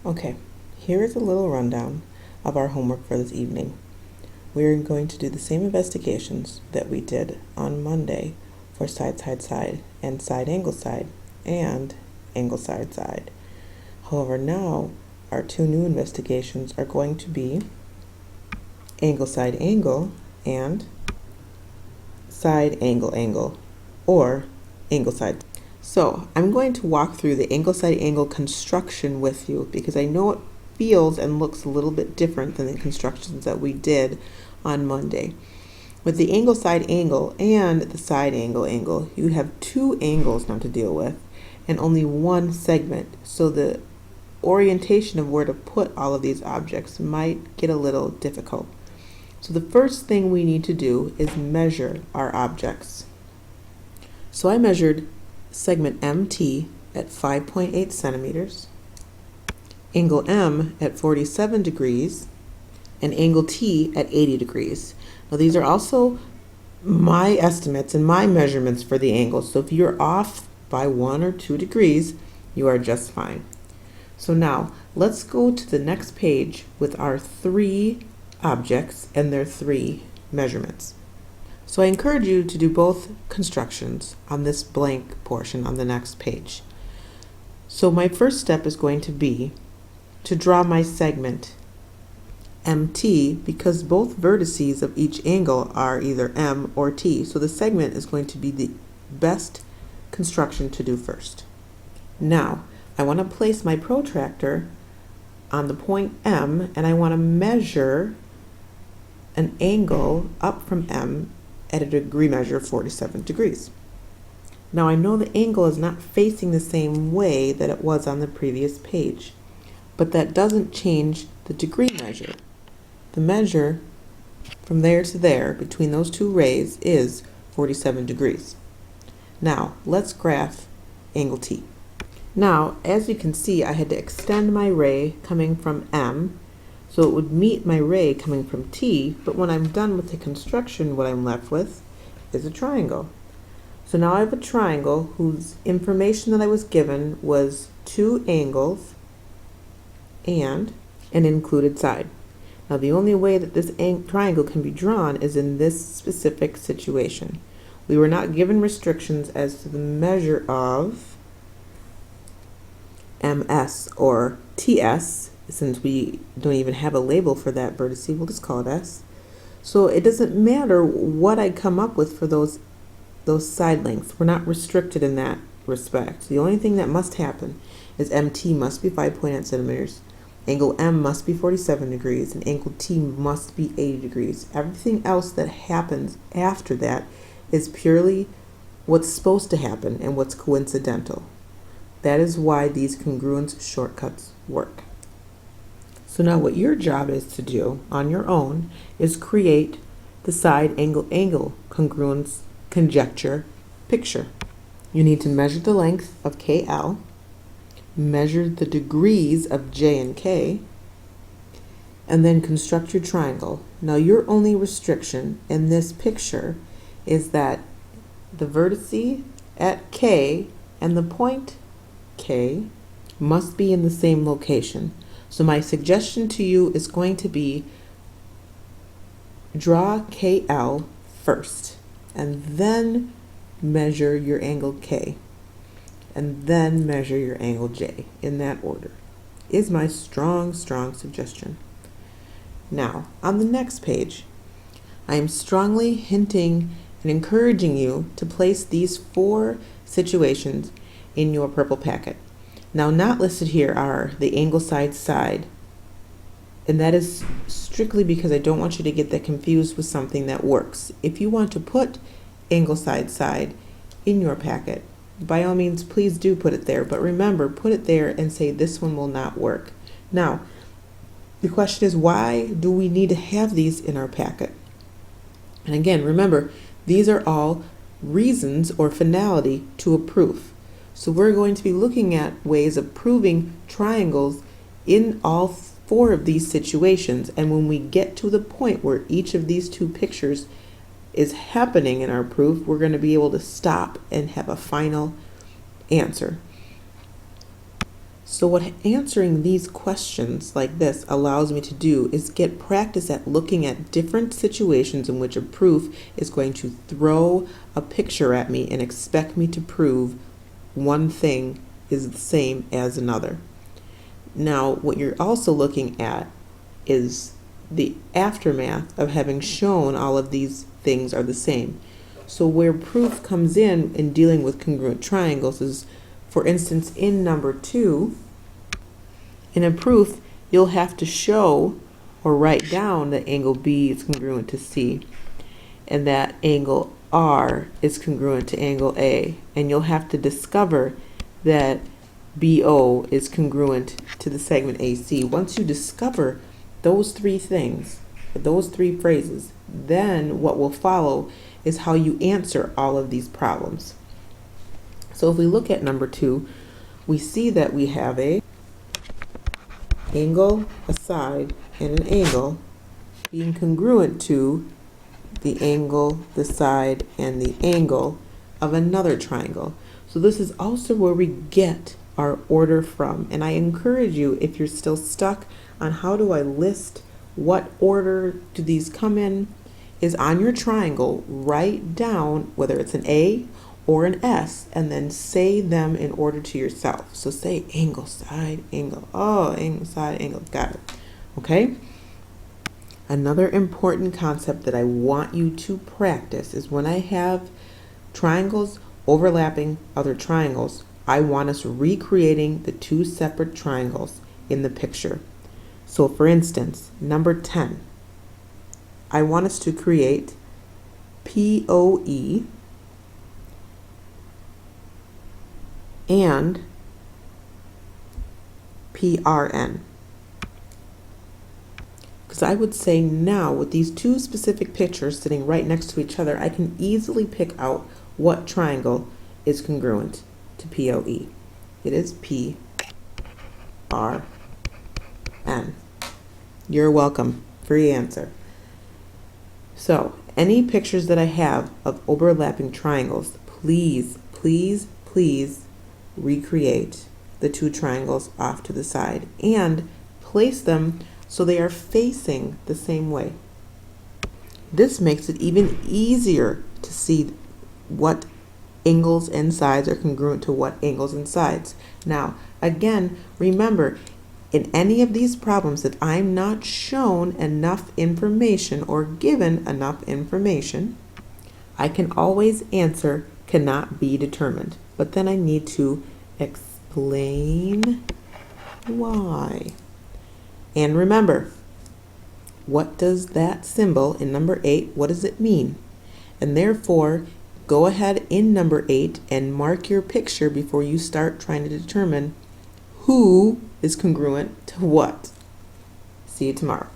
Okay, here is a little rundown of our homework for this evening. We're going to do the same investigations that we did on Monday for side, side, side, and side, and angle, side. However, now our two new investigations are going to be angle, and side, angle, or angle, side. So I'm going to walk through the angle, side, angle construction with you because I know it feels and looks a little bit different than the constructions that we did on Monday. With the angle, side, angle, and the side, angle, you have two angles now to deal with and only one segment. So the orientation of where to put all of these objects might get a little difficult. So the first thing we need to do is measure our objects. So I measured segment MT at 5.8 centimeters, angle M at 47 degrees, and angle T at 80 degrees. Now these are also my estimates and my measurements for the angles. So if you're off by 1 or 2 degrees, you are just fine. So now let's go to the next page with our three objects and their three measurements. So I encourage you to do both constructions on this blank portion on the next page. So my first step is going to be to draw my segment MT because both vertices of each angle are either M or T. So the segment is going to be the best construction to do first. Now I want to place my protractor on the point M and I want to measure an angle up from M at a degree measure of 47 degrees. Now I know the angle is not facing the same way that it was on the previous page, but that doesn't change the degree measure. The measure from there to there between those two rays is 47 degrees. Now let's graph angle T. Now as you can see, I had to extend my ray coming from M so it would meet my ray coming from T, but when I'm done with the construction, what I'm left with is a triangle. So now I have a triangle whose information that I was given was two angles and an included side. Now the only way that this triangle can be drawn is in this specific situation. We were not given restrictions as to the measure of MS or TS. Since we don't even have a label for that vertex, we'll just call it S. So it doesn't matter what I come up with for those side lengths. We're not restricted in that respect. The only thing that must happen is MT must be 5.8 centimeters, angle M must be 47 degrees, and angle T must be 80 degrees. Everything else that happens after that is purely what's supposed to happen and what's coincidental. That is why these congruence shortcuts work. So now what your job is to do on your own is create the side angle congruence conjecture picture. You need to measure the length of KL, measure the degrees of J and K, and then construct your triangle. Now your only restriction in this picture is that the vertice at K and the point K must be in the same location. So my suggestion to you is going to be draw KL first and then measure your angle K and then measure your angle J in that order is my strong suggestion. Now on the next page, I am strongly hinting and encouraging you to place these four situations in your purple packet. Now not listed here are the angle side, and that is strictly because I don't want you to get that confused with something that works. If you want to put angle side in your packet, by all means please do put it there, but remember, put it there and say this one will not work. Now the question is, why do we need to have these in our packet? And again, remember, these are all reasons or finality to a proof. So we're going to be looking at ways of proving triangles in all four of these situations. And when we get to the point where each of these two pictures is happening in our proof, we're going to be able to stop and have a final answer. So what answering these questions like this allows me to do is get practice at looking at different situations in which a proof is going to throw a picture at me and expect me to prove one thing is the same as another. Now, what you're also looking at is the aftermath of having shown all of these things are the same. So where proof comes in dealing with congruent triangles is, for instance, in number 2, in a proof, you'll have to show or write down that angle B is congruent to C and that angle R is congruent to angle A. And you'll have to discover that BO is congruent to the segment AC. Once you discover those 3 things, those 3 phrases, then what will follow is how you answer all of these problems. So if we look at number 2, we see that we have a angle, a side, and an angle being congruent to the angle, the side, and the angle of another triangle. So this is also where we get our order from. And I encourage you, if you're still stuck on how do I list, what order do these come in, is on your triangle, write down whether it's an A or an S, and then say them in order to yourself. So say angle, side, angle. Oh, angle, side, angle. Got it. Okay? Another important concept that I want you to practice is when I have triangles overlapping other triangles, I want us recreating the 2 separate triangles in the picture. So for instance, number 10, I want us to create POE and PRN. Because I would say now, with these 2 specific pictures sitting right next to each other, I can easily pick out what triangle is congruent to POE. It is PRN. You're welcome. Free answer. So, any pictures that I have of overlapping triangles, please, please, please recreate the 2 triangles off to the side and place them so they are facing the same way. This makes it even easier to see what angles and sides are congruent to what angles and sides. Now, again, remember, in any of these problems that I'm not shown enough information or given enough information, I can always answer cannot be determined. But then I need to explain why. And remember, what does that symbol in number 8, what does it mean? And therefore, go ahead in number 8 and mark your picture before you start trying to determine who is congruent to what. See you tomorrow.